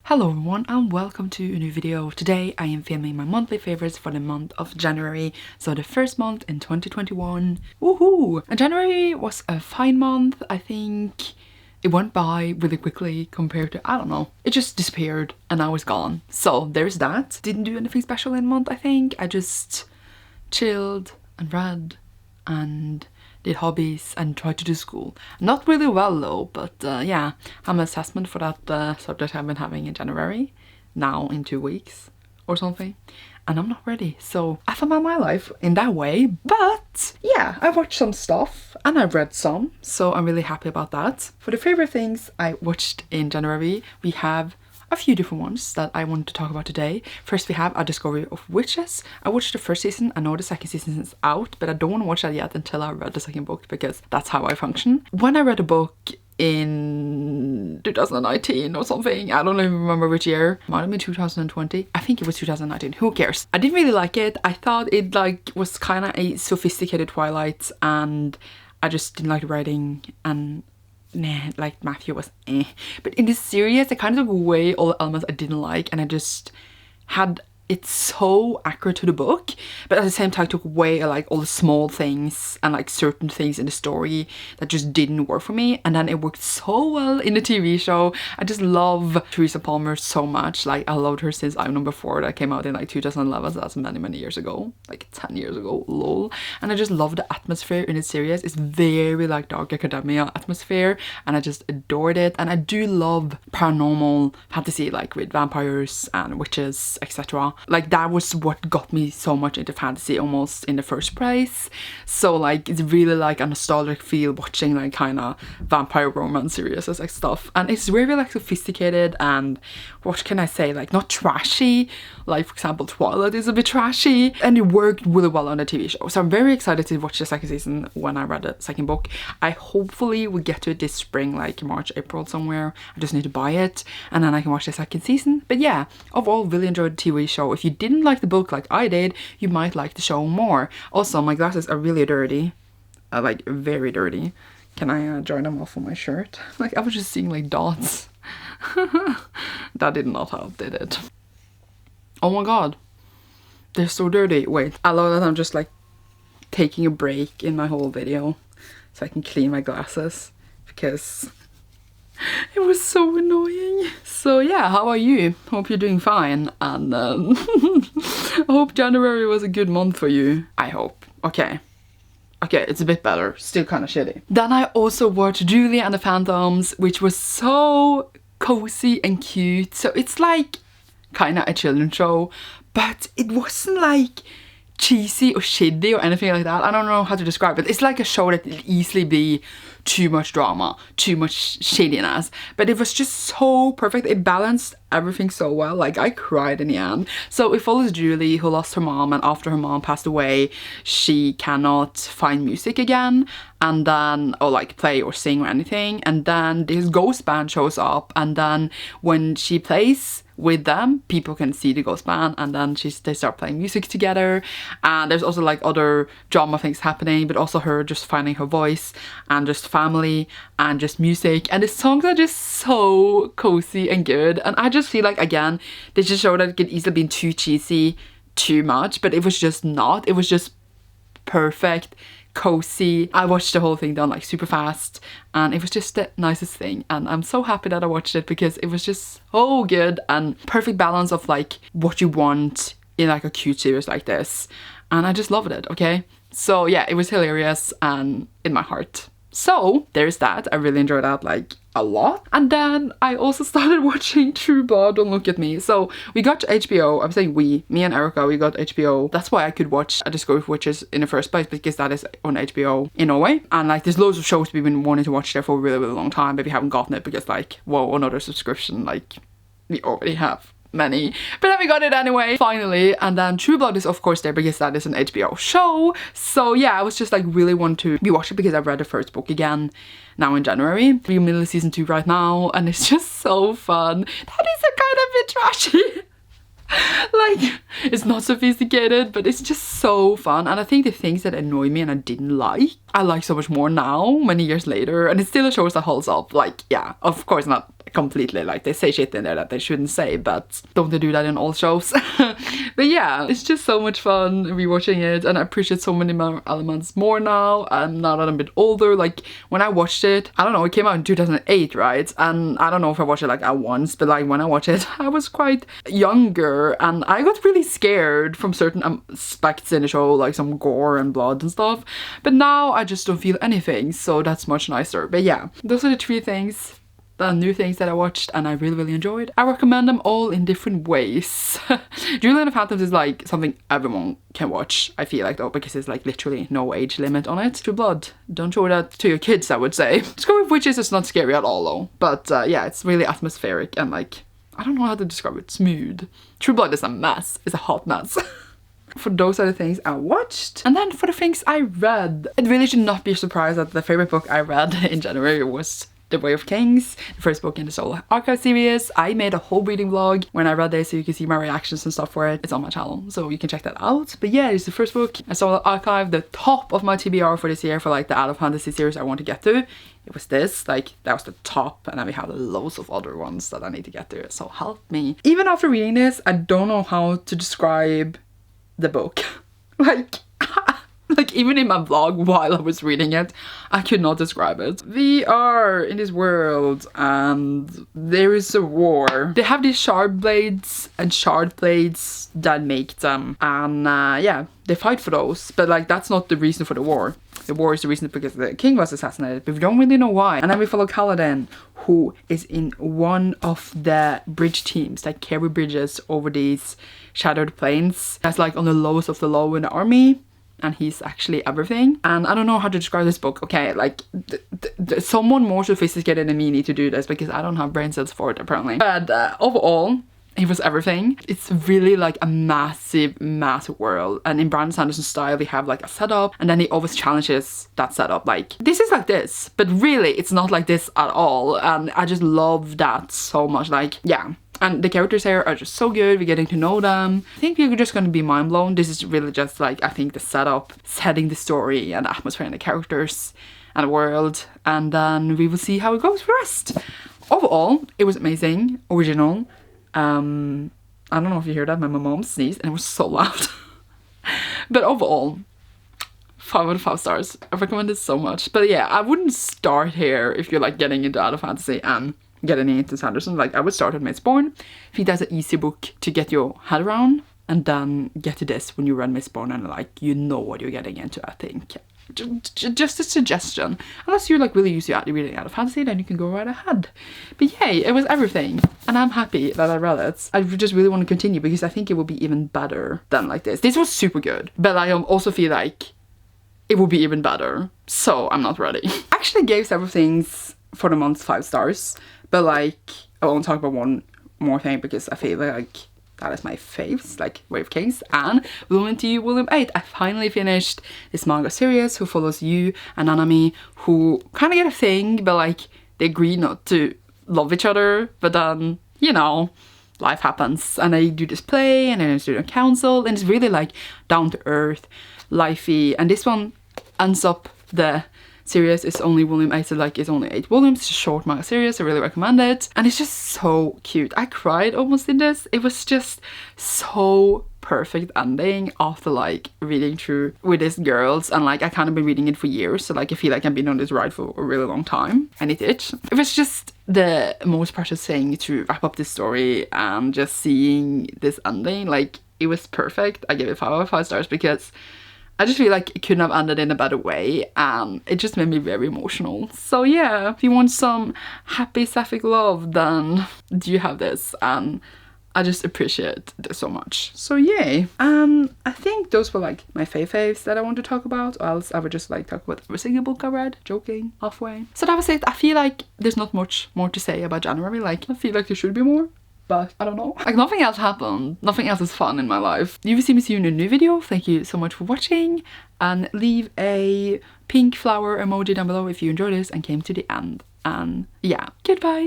Hello everyone and welcome to a new video. Today I am filming my monthly favorites for the month of January, so the first month in 2021. Woohoo! And January was a fine month. I think it went by really quickly compared to, I don't know, it just disappeared and now it's gone. So there's that. Didn't do anything special in a month, I think. I just chilled and read and did hobbies and tried to do school. Not really well though, but yeah, I'm an assessment for that subject I've been having in January, now in 2 weeks or something, and I'm not ready. So I found my life in that way, but yeah, I watched some stuff and I read some, so I'm really happy about that. For the favorite things I watched in January, we have a few different ones that I want to talk about today. First we have A Discovery of Witches. I watched the first season. I know the second season is out, but I don't want to watch that yet until I read the second book, because that's how I function. When I read a book in 2019 or something, I don't even remember which year, might have been 2020, I think it was 2019, who cares. I didn't really like it. I thought it was kind of a sophisticated Twilight, and I just didn't like the writing, and nah, like Matthew was eh. But in this series, I kind of took away all the elements I didn't like, and I just had it so accurate to the book, but at the same time took away like all the small things and like certain things in the story that just didn't work for me. And then it worked so well in the TV show. I just love Teresa Palmer so much. Like I loved her since I'm Number 4 that came out in like 2011, so that's many years ago, like 10 years ago, lol. And I just love the atmosphere in the series. It's very like dark academia atmosphere, and I just adored it. And I do love paranormal fantasy, like with vampires and witches, etc. Like that was what got me so much into fantasy almost in the first place. So like it's really like a nostalgic feel watching like kind of vampire romance series and like stuff, and it's really like sophisticated and, what can I say, like not trashy. Like for example Twilight is a bit trashy, and it worked really well on the TV show. So I'm very excited to watch the second season when I read the second book. I hopefully will get to it this spring, like March, April somewhere. I just need to buy it and then I can watch the second season. But yeah, overall really enjoyed the TV show. If you didn't like the book like I did, you might like the show more. Also, my glasses are really dirty, like very dirty. Can I dry them off on my shirt? Like I was just seeing like dots. That did not help, did it? Oh my god, they're so dirty. Wait, I love that I'm just like taking a break in my whole video so I can clean my glasses, because it was so annoying. So yeah, how are you? Hope you're doing fine, and I hope January was a good month for you. I hope. Okay, it's a bit better. Still kind of shitty. Then I also watched Julie and the Phantoms, which was so cozy and cute. So it's like kind of a children's show, but it wasn't like cheesy or shitty or anything like that. I don't know how to describe it. It's like a show that could easily be too much drama, too much shadiness, but it was just so perfect. It balanced everything so well. Like I cried in the end. So it follows Julie, who lost her mom, and after her mom passed away she cannot find music again, and then, or like play or sing or anything, and then this ghost band shows up, and then when she plays with them, people can see the ghost band, and then they start playing music together. And there's also like other drama things happening, but also her just finding her voice, and just family, and just music, and the songs are just so cozy and good. And I just feel like, again, they just show that it could easily be too cheesy, too much, but it was just not. It was just perfect, cozy. I watched the whole thing done like super fast, and it was just the nicest thing, and I'm so happy that I watched it, because it was just so good and perfect balance of like what you want in like a cute series like this, and I just loved it. Okay, so yeah, it was hilarious and in my heart. So there's that. I really enjoyed that like a lot. And then I also started watching True Blood, Don't Look at Me. So we got HBO. I'm saying me and Erica, we got HBO. That's why I could watch A Discovery of Witches in the first place, because that is on HBO in Norway. And like there's loads of shows we've been wanting to watch there for a really long time, but we haven't gotten it because like, whoa, another subscription, like we already have many. But then we got it anyway, finally. And then True Blood is of course there because that is an HBO show. So yeah, I was just like really want to rewatch it, because I've read the first book again now in January. We're in the middle of season 2 right now, and it's just so fun. That is a kind of bit trashy. Like, it's not sophisticated, but it's just so fun. And I think the things that annoy me and I didn't like I like so much more now, many years later, and it's still a show that holds up. Like, yeah, of course not completely, like they say shit in there that they shouldn't say, but don't they do that in all shows? But yeah, it's just so much fun rewatching it, and I appreciate so many more elements more now. And now that I'm a bit older, like when I watched it, I don't know, it came out in 2008, right? And I don't know if I watched it like at once, but like when I watched it, I was quite younger, and I got really scared from certain aspects in the show, like some gore and blood and stuff. But now I just don't feel anything, so that's much nicer. But yeah, those are the 3 things, the new things that I watched and I really enjoyed. I recommend them all in different ways. Julian of Phantoms is like something everyone can watch, I feel like, though, because there's like literally no age limit on it. True Blood, don't show that to your kids, I would say. Scary Witches is not scary at all though, but yeah, it's really atmospheric and like, I don't know how to describe it, smooth. True Blood is a mess, it's a hot mess. For those are the things I watched. And then for the things I read, it really should not be a surprise that the favorite book I read in January was The Way of Kings, the first book in the Soul Archive series. I made a whole reading vlog when I read this, so you can see my reactions and stuff for it. It's on my channel, so you can check that out. But yeah, it's the first book in Soul Archive, the top of my TBR for this year for like the Out of Fantasy series I want to get to. It was this, like that was the top, and then we have loads of other ones that I need to get to, so help me. Even after reading this, I don't know how to describe the book. Like even in my vlog while I was reading it, I could not describe it. We are in this world and there is a war. They have these shard blades and shard blades that make them, and yeah, they fight for those, but like that's not the reason for the war. The war is the reason because the king was assassinated, but we don't really know why. And then we follow Kaladin, who is in one of the bridge teams that carry bridges over these shattered plains. That's like on the lowest of the low in the army, and he's actually everything. And I don't know how to describe this book, okay? Like, someone more sophisticated than me need to do this because I don't have brain cells for it, apparently. But overall, he was everything. It's really like a massive world, and in Brandon Sanderson's style they have like a setup, and then he always challenges that setup, like this is like this, but really it's not like this at all. And I just love that so much. Like, yeah, and the characters here are just so good. We're getting to know them. I think we're just gonna be mind blown. This is really just like, I think the setup, setting the story and the atmosphere and the characters and the world, and then we will see how it goes for the rest. Overall, it was amazing, original. I don't know if you hear that, but my mom sneezed and it was so loud. But overall, 5 out of 5 stars. I recommend it so much. But yeah, I wouldn't start here if you're like getting into Out of Fantasy and getting into Sanderson. Like, I would start at Mistborn. I think that's an easy book to get your head around, and then get to this when you read Mistborn and like you know what you're getting into, I think. Just a suggestion. Unless you're like really used to reading Out of Fantasy, then you can go right ahead. But yay, it was everything, and I'm happy that I read it. I just really want to continue because I think it will be even better than like this. This was super good, but I also feel like it will be even better, so I'm not ready. I actually gave several things for the month 5 stars, but like I won't talk about one more thing because I feel like that is my faves, like Way of Kings and Volume 2, Volume 8. I finally finished this manga series who follows Yu and Nanami, who kind of get a thing, but like they agree not to love each other, but then, you know, life happens and they do this play and then it's student council, and it's really like down to earth, lifey. And this one ends up, the series is only volume 8, so like it's only 8 volumes. It's a short manga series, I really recommend it, and it's just so cute. I cried almost in this. It was just so perfect ending after like reading through with these girls, and like I kind of been reading it for years, so like I feel like I've been on this ride for a really long time, and it was just the most precious thing to wrap up this story, and just seeing this ending, like it was perfect. I gave it 5 out of 5 stars because I just feel like it couldn't have ended in a better way, and it just made me very emotional. So yeah, if you want some happy sapphic love, then you have this, and I just appreciate this so much. So yay. I think those were like my faves that I want to talk about, or else I would just like talk about every single book I read, joking, halfway. So that was it. I feel like there's not much more to say about January. Like, I feel like there should be more, but I don't know. Like, nothing else happened. Nothing else is fun in my life. You will see me soon in a new video. Thank you so much for watching, and leave a pink flower emoji down below if you enjoyed this and came to the end. And yeah, goodbye.